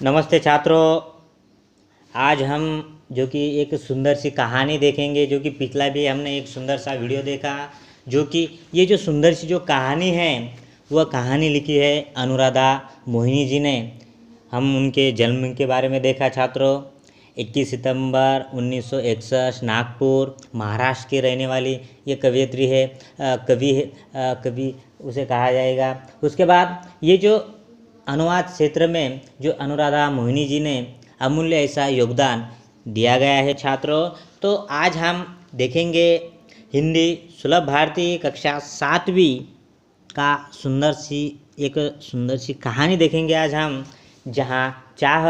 नमस्ते छात्रों। आज हम जो कि एक सुंदर सी कहानी देखेंगे, जो कि पिछला भी हमने एक सुंदर सा वीडियो देखा। जो कि ये जो सुंदर सी जो कहानी है वह कहानी लिखी है अनुराधा मोहिनी जी ने। हम उनके जन्म के बारे में देखा छात्रों। 21 सितंबर 1961 नागपुर महाराष्ट्र की रहने वाली ये कवयित्री है, कवि उसे कहा जाएगा। उसके बाद ये जो अनुवाद क्षेत्र में जो अनुराधा मोहिनी जी ने अमूल्य ऐसा योगदान दिया गया है छात्रों। तो आज हम देखेंगे हिंदी सुलभ भारती कक्षा 7वीं का एक सुंदर सी कहानी देखेंगे आज हम। जहाँ चाह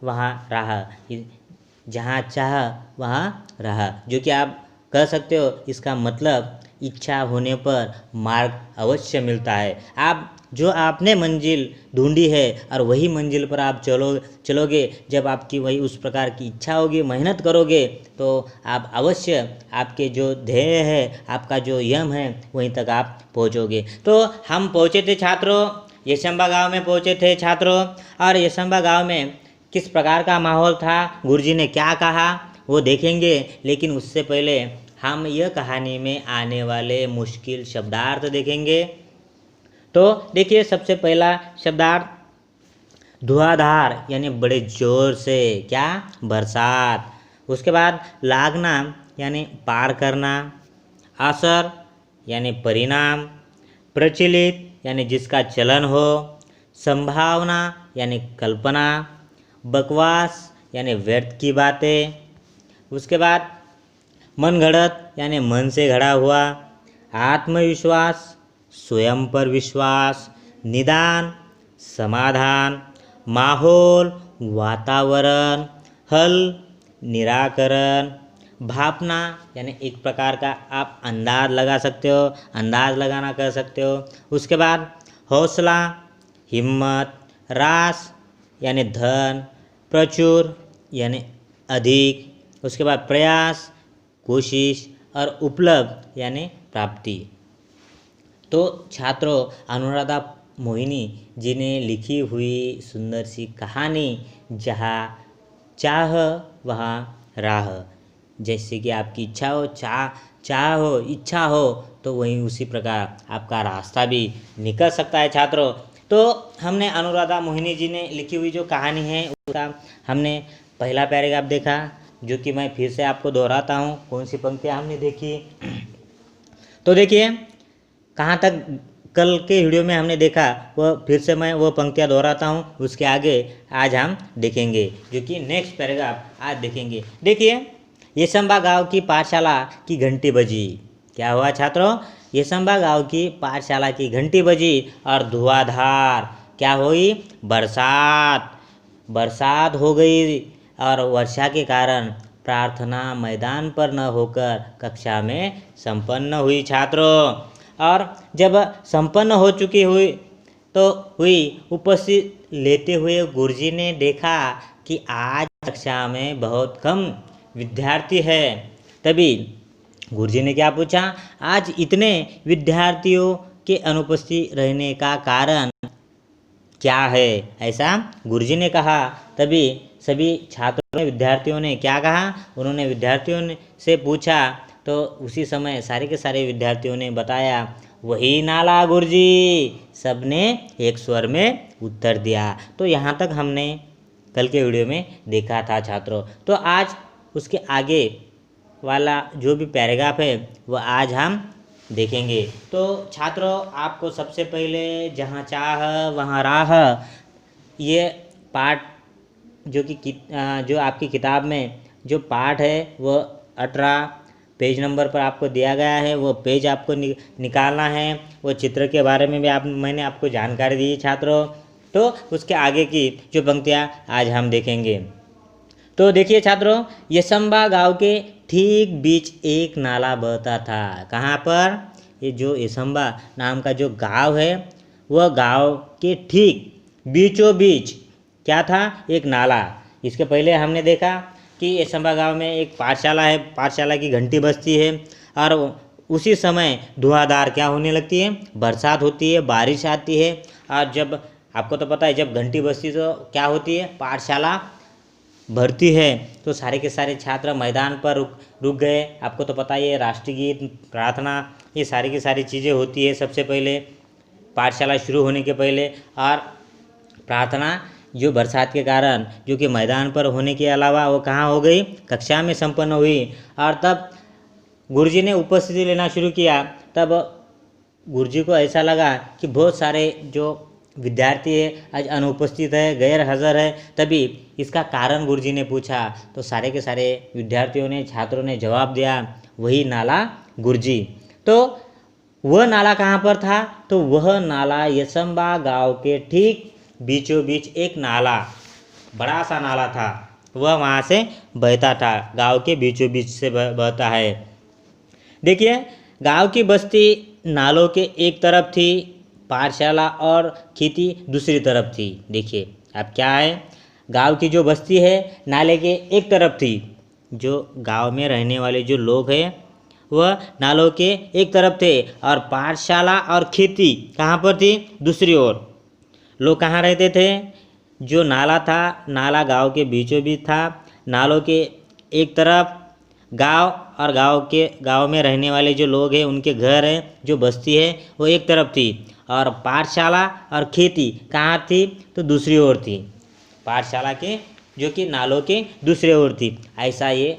वहाँ राह, जहाँ चाह वहाँ राह, जो कि आप कह सकते हो इसका मतलब इच्छा होने पर मार्ग अवश्य मिलता है। आप जो आपने मंजिल ढूंढी है और वही मंजिल पर आप चलोगे, जब आपकी वही उस प्रकार की इच्छा होगी, मेहनत करोगे, तो आप अवश्य आपके जो ध्येय है, आपका जो यम है, वहीं तक आप पहुंचोगे। तो हम पहुंचे थे छात्रों, येशंबा गांव में पहुंचे थे छात्रों। और येशंबा गांव में किस प्रकार का माहौल था, गुरुजी ने क्या कहा, वो देखेंगे। लेकिन उससे पहले हम यह कहानी में आने वाले मुश्किल शब्दार्थ देखेंगे। तो देखिए, सबसे पहला शब्दार्थ धुआंधार, यानी बड़े जोर से, क्या, बरसात। उसके बाद लागना यानी पार करना, असर यानी परिणाम, प्रचलित यानी जिसका चलन हो, संभावना यानी कल्पना, बकवास यानी व्यर्थ की बातें। उसके बाद मनगढ़ंत यानी मन से घड़ा हुआ, आत्मविश्वास स्वयं पर विश्वास, निदान समाधान, माहौल वातावरण, हल निराकरण, भापना यानी एक प्रकार का आप अंदाज लगा सकते हो, अंदाज लगाना कर सकते हो। उसके बाद हौसला हिम्मत, रास यानी धन, प्रचुर यानी अधिक। उसके बाद प्रयास कोशिश, और उपलब्ध यानी प्राप्ति। तो छात्रों, अनुराधा मोहिनी जी ने लिखी हुई सुंदर सी कहानी जहाँ चाह वहाँ राह, जैसे कि आपकी इच्छा हो, चाह हो, इच्छा हो, तो वहीं उसी प्रकार आपका रास्ता भी निकल सकता है छात्रों। तो हमने अनुराधा मोहिनी जी ने लिखी हुई जो कहानी है उसका हमने पहला पैराग्राफ देखा, जो कि मैं फिर से आपको दोहराता हूँ कौन सी पंक्तियाँ हमने देखी। तो देखिए, कहाँ तक कल के वीडियो में हमने देखा, वह फिर से मैं वो पंक्तियाँ दोहराता हूँ। उसके आगे आज हम देखेंगे, जो कि नेक्स्ट पैराग्राफ आज देखेंगे। देखिए, येशंबा गांव की पाठशाला की घंटी बजी। क्या हुआ छात्रों? येशंबा गांव की पाठशाला की घंटी बजी और धुआंधार क्या हुई? बरसात हो गई। और वर्षा के कारण प्रार्थना मैदान पर न होकर कक्षा में संपन्न हुई छात्रों। और जब संपन्न हो चुकी हुई उपस्थित लेते हुए गुरुजी ने देखा कि आज कक्षा में बहुत कम विद्यार्थी है। तभी गुरुजी ने क्या पूछा? आज इतने विद्यार्थियों के अनुपस्थित रहने का कारण क्या है, ऐसा गुरुजी ने कहा। तभी सभी छात्रों ने, विद्यार्थियों ने क्या कहा? उन्होंने विद्यार्थियों से पूछा। तो उसी समय सारे के सारे विद्यार्थियों ने बताया, वही नाला गुरुजी, सबने एक स्वर में उत्तर दिया। तो यहाँ तक हमने कल के वीडियो में देखा था छात्रों। तो आज उसके आगे वाला जो भी पैराग्राफ है वह आज हम देखेंगे। तो छात्रों, आपको सबसे पहले जहाँ चाह वहाँ राह, ये पाठ जो आपकी किताब में जो पाठ है वह 18 पेज नंबर पर आपको दिया गया है। वो पेज आपको निकालना है। वो चित्र के बारे में भी मैंने आपको जानकारी दी छात्रों। तो उसके आगे की जो पंक्तियाँ आज हम देखेंगे। तो देखिए छात्रों, येशंबा गांव के ठीक बीच एक नाला बहता था। कहाँ पर? ये जो येशंबा नाम का जो गांव है, वह गांव के ठीक बीचों बीच क्या था? एक नाला। इसके पहले हमने देखा कि येशंबा गांव में एक पाठशाला है, पाठशाला की घंटी बजती है। और उसी समय धुआंधार क्या होने लगती है? बरसात होती है, बारिश आती है। और जब आपको तो पता है जब घंटी बजती तो क्या होती है, पाठशाला भरती है, तो सारे के सारे छात्र मैदान पर रुक गए। आपको तो पता ही है राष्ट्रीय गीत, प्रार्थना, ये सारी की सारी चीज़ें होती है सबसे पहले पाठशाला शुरू होने के पहले। और प्रार्थना जो बरसात के कारण जो कि मैदान पर होने के अलावा वो कहाँ हो गई, कक्षा में संपन्न हुई। और तब गुरुजी ने उपस्थिति लेना शुरू किया। तब गुरुजी को ऐसा लगा कि बहुत सारे जो विद्यार्थी है आज अनुपस्थित है, गैर हाजिर है। तभी इसका कारण गुरुजी ने पूछा, तो सारे के सारे विद्यार्थियों ने, छात्रों ने जवाब दिया, वही नाला गुरुजी। तो वह नाला कहाँ पर था, तो वह नाला यसंबा गांव के ठीक बीचों बीच एक नाला, बड़ा सा नाला था, वह वहाँ से बहता था, गांव के बीचों बीच से बहता है। देखिए गांव की बस्ती नालों के एक तरफ थी, पाठशाला और खेती दूसरी तरफ थी। देखिए अब क्या है, गांव की जो बस्ती है नाले के एक तरफ थी, जो गांव में रहने वाले जो लोग हैं वह नालों के एक तरफ थे, और पाठशाला और खेती कहाँ पर थी, दूसरी ओर। लोग कहाँ रहते थे, जो नाला था, नाला गांव के बीचों बीच था, नालों के एक तरफ गांव, और गांव में रहने वाले जो लोग हैं उनके घर हैं, जो बस्ती है वो एक तरफ थी, और पाठशाला और खेती कहाँ थी, तो दूसरी ओर थी, पाठशाला के जो कि नालों के दूसरे ओर थी। ऐसा ये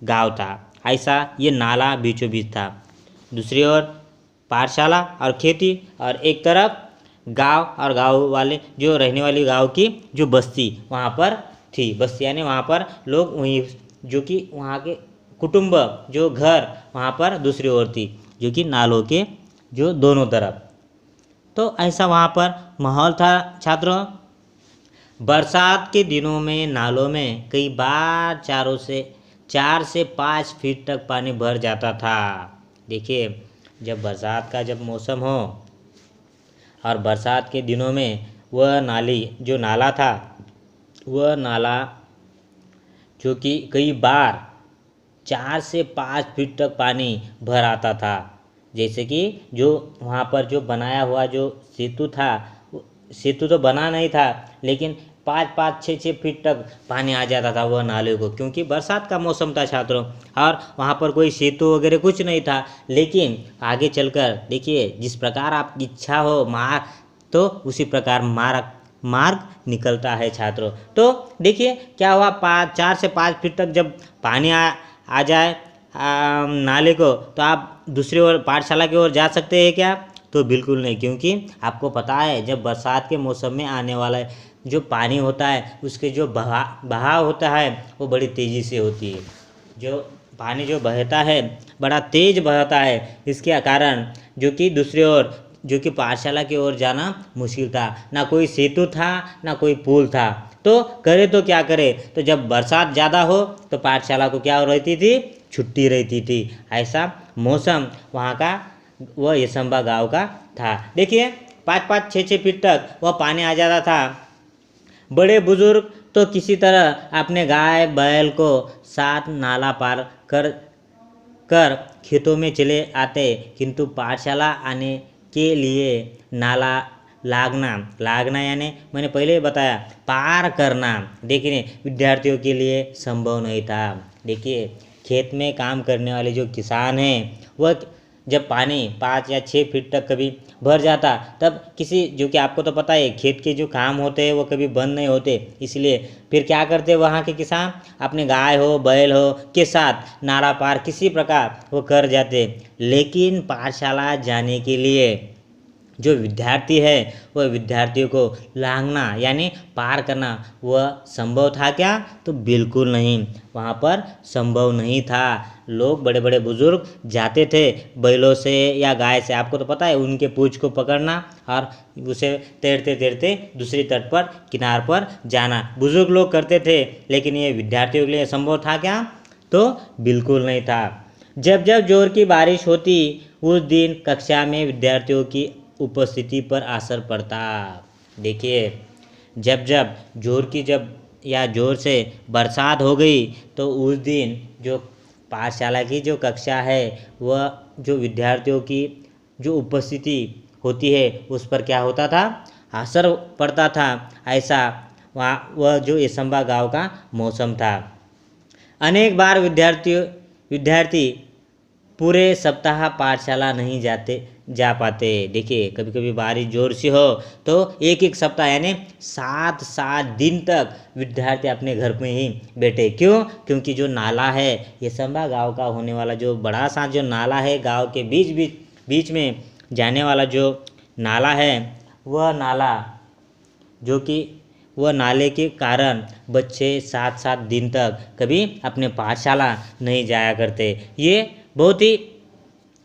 गांव था, ऐसा ये नाला बीचों बीच था, दूसरी ओर पाठशाला और खेती, और एक तरफ गांव, और गांव वाले जो रहने वाली गांव की जो बस्ती वहाँ पर थी। बस्ती यानी वहाँ पर लोग, वहीं जो कि वहाँ के कुटुंब, जो घर वहाँ पर दूसरी ओर थी, जो कि नालों के जो दोनों तरफ। तो ऐसा वहाँ पर माहौल था छात्रों। बरसात के दिनों में नालों में कई बार 4 से 5 फीट तक पानी भर जाता था। देखिए जब बरसात का जब मौसम हो और बरसात के दिनों में वह नाली जो नाला था, वह नाला जो कि कई बार 4 से 5 फीट तक पानी भर आता था। जैसे कि जो वहाँ पर जो बनाया हुआ जो सेतु था, सेतु तो बना नहीं था, लेकिन 5-5, 6-6 फीट तक पानी आ जाता था वह नाले को, क्योंकि बरसात का मौसम था छात्रों, और वहाँ पर कोई सेतु वगैरह कुछ नहीं था। लेकिन आगे चलकर देखिए, जिस प्रकार आपकी इच्छा हो मार्ग, तो उसी प्रकार मार्ग निकलता है छात्रों। तो देखिए क्या हुआ, 4 से 5 फीट तक जब पानी आ जाए नाले को, तो आप दूसरी ओर पाठशाला की ओर जा सकते हैं क्या, तो बिल्कुल नहीं, क्योंकि आपको पता है जब बरसात के मौसम में आने वाला जो पानी होता है उसके जो बहाव होता है वो बड़ी तेज़ी से होती है। जो पानी जो बहता है बड़ा तेज बहता है, इसके कारण जो कि दूसरी ओर जो कि पाठशाला की ओर जाना मुश्किल था। ना कोई सेतु था, ना कोई पुल था, तो करे तो क्या करे। तो जब बरसात ज़्यादा हो तो पाठशाला को क्या रहती थी, छुट्टी रहती थी। ऐसा मौसम वहाँ का वह यसंबा गांव का था। देखिए 5-5, 6-6 फीट तक वह पानी आ जाता था। बड़े बुजुर्ग तो किसी तरह अपने गाय बैल को साथ नाला पार कर खेतों में चले आते, किंतु पाठशाला आने के लिए नाला लागना यानी मैंने पहले ही बताया पार करना, देखिए विद्यार्थियों के लिए संभव नहीं था। देखिए खेत में काम करने वाले जो किसान हैं, वह जब पानी 5 या 6 फीट तक कभी भर जाता, तब किसी जो कि आपको तो पता है खेत के जो काम होते हैं वो कभी बंद नहीं होते, इसलिए फिर क्या करते वहाँ के किसान, अपने गाय हो बैल हो के साथ नाला पार किसी प्रकार वो कर जाते। लेकिन पाठशाला जाने के लिए जो विद्यार्थी है वह विद्यार्थियों को लांघना यानी पार करना वह संभव था क्या, तो बिल्कुल नहीं, वहाँ पर संभव नहीं था। लोग बड़े बड़े बुजुर्ग जाते थे बैलों से या गाय से, आपको तो पता है उनके पूंछ को पकड़ना और उसे तैरते तैरते दूसरी तट पर किनार पर जाना बुजुर्ग लोग करते थे। लेकिन ये विद्यार्थियों के लिए संभव था क्या, तो बिल्कुल नहीं था। जब जब जोर की बारिश होती उस दिन कक्षा में विद्यार्थियों की उपस्थिति पर असर पड़ता। देखिए जब जोर से बरसात हो गई तो उस दिन जो पाठशाला की जो कक्षा है वह जो विद्यार्थियों की जो उपस्थिति होती है उस पर क्या होता था, असर पड़ता था, ऐसा वह जो इसंबा गांव का मौसम था। अनेक बार विद्यार्थी पूरे सप्ताह पाठशाला नहीं जा पाते। देखिए कभी कभी बारिश जोर से हो तो एक सप्ताह यानी 7 दिन तक विद्यार्थी अपने घर में ही बैठे। क्यों? क्योंकि जो नाला है इसंबा गांव का होने वाला जो बड़ा सा जो नाला है, गांव के बीच में जाने वाला जो नाला है, वह नाला जो कि वह नाले के कारण बच्चे 7 दिन तक कभी अपने पाठशाला नहीं जाया करते। ये बहुत ही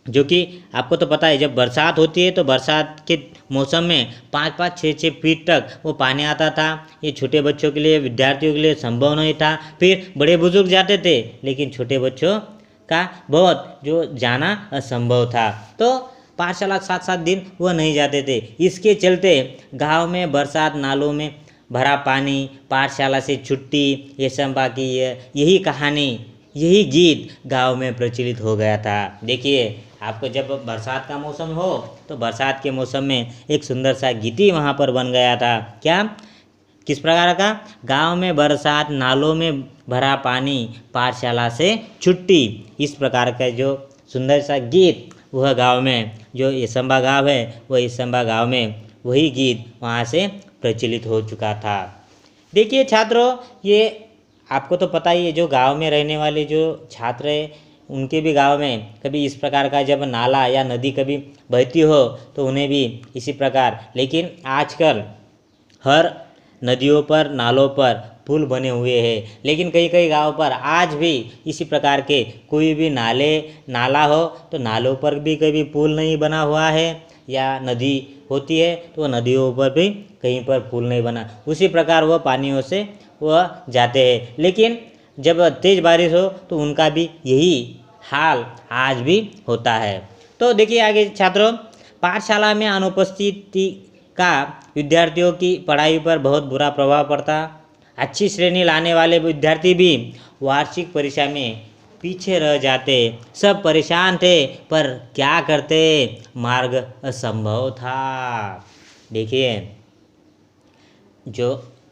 जो कि आपको तो पता है, जब बरसात होती है तो बरसात के मौसम में 5-5, 6-6 फीट तक वो पानी आता था। ये छोटे बच्चों के लिए, विद्यार्थियों के लिए संभव नहीं था। फिर बड़े बुजुर्ग जाते थे, लेकिन छोटे बच्चों का बहुत जो जाना असंभव था। तो पाठशाला 7-7 दिन वह नहीं जाते थे। इसके चलते गांव में बरसात, नालों में भरा पानी, पाठशाला से छुट्टी, ये सब बाकी यही कहानी, यही गीत गांव में प्रचलित हो गया था। देखिए आपको जब बरसात का मौसम हो तो बरसात के मौसम में एक सुंदर सा गीत ही वहाँ पर बन गया था। क्या? किस प्रकार का? गांव में बरसात, नालों में भरा पानी, पाठशाला से छुट्टी। इस प्रकार का जो सुंदर सा गीत वह गांव में, जो इसंबा गांव है, वह इसंबा गांव में वही गीत वहाँ से प्रचलित हो चुका था। देखिए छात्रों, ये आपको तो पता ही है, जो गांव में रहने वाले जो छात्र हैं उनके भी गांव में कभी इस प्रकार का जब नाला या नदी कभी बहती हो तो उन्हें भी इसी प्रकार, लेकिन आजकल हर नदियों पर, नालों पर पुल बने हुए हैं। लेकिन कई गांव पर आज भी इसी प्रकार के कोई भी नाला हो तो नालों पर भी कभी पुल नहीं बना हुआ है, या नदी होती है तो नदियों पर भी कहीं पर पुल नहीं बना। उसी प्रकार वह पानियों से वह जाते हैं। लेकिन जब तेज़ बारिश हो तो उनका भी यही हाल आज भी होता है। तो देखिए आगे छात्रों, पाठशाला में अनुपस्थिति का विद्यार्थियों की पढ़ाई पर बहुत बुरा प्रभाव पड़ता। अच्छी श्रेणी लाने वाले विद्यार्थी भी वार्षिक परीक्षा में पीछे रह जाते। सब परेशान थे, पर क्या करते, मार्ग असंभव था। देखिए जो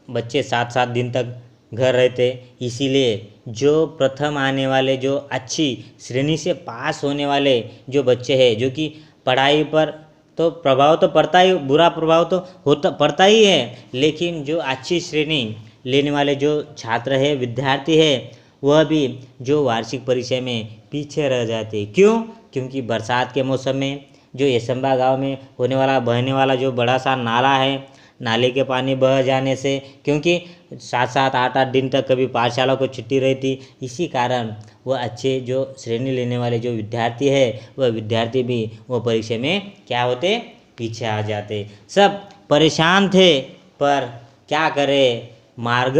बच्चे 7-7 दिन तक घर रहते, इसीलिए जो प्रथम आने वाले, जो अच्छी श्रेणी से पास होने वाले जो बच्चे हैं, जो कि पढ़ाई पर तो प्रभाव तो पड़ता ही, बुरा प्रभाव तो पड़ता ही है, लेकिन जो अच्छी श्रेणी लेने वाले जो छात्र है, विद्यार्थी है, वह भी जो वार्षिक परीक्षा में पीछे रह जाते। क्यों? क्योंकि बरसात के मौसम में जो इसंबा गांव में बहने वाला जो बड़ा सा नाला है, नाले के पानी बह जाने से, क्योंकि 7-7, 8-8 दिन तक कभी पाठशाला को छुट्टी रहती, इसी कारण वह अच्छे जो श्रेणी लेने वाले जो विद्यार्थी है, वह विद्यार्थी भी वो परीक्षा में क्या होते, पीछे आ जाते। सब परेशान थे, पर क्या करें, मार्ग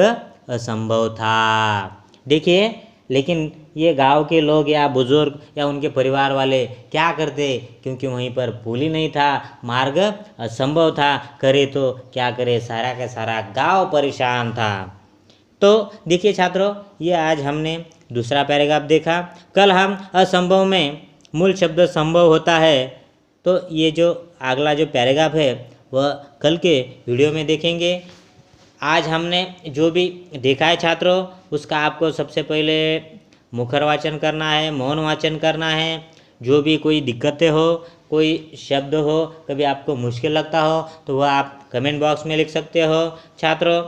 असंभव था। देखिए लेकिन ये गांव के लोग या बुजुर्ग या उनके परिवार वाले क्या करते, क्योंकि वहीं पर पुल ही नहीं था, मार्ग असंभव था, करे तो क्या करे, सारा का सारा गांव परेशान था। तो देखिए छात्रों, ये आज हमने दूसरा पैराग्राफ देखा। कल हम असंभव में मूल शब्द संभव होता है, तो ये जो अगला जो पैराग्राफ है वह कल के वीडियो में देखेंगे। आज हमने जो भी देखा है छात्रों, उसका आपको सबसे पहले मुखर वाचन करना है, मौन वाचन करना है। जो भी कोई दिक्कतें हो, कोई शब्द हो कभी आपको मुश्किल लगता हो, तो वह आप कमेंट बॉक्स में लिख सकते हो छात्रों।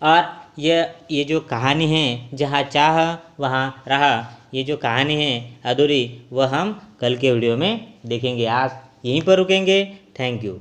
और ये जो कहानी है, जहाँ चाह वहाँ रहा, ये जो कहानी है अधूरी, वह हम कल के वीडियो में देखेंगे। आज यहीं पर रुकेंगे। Thank you.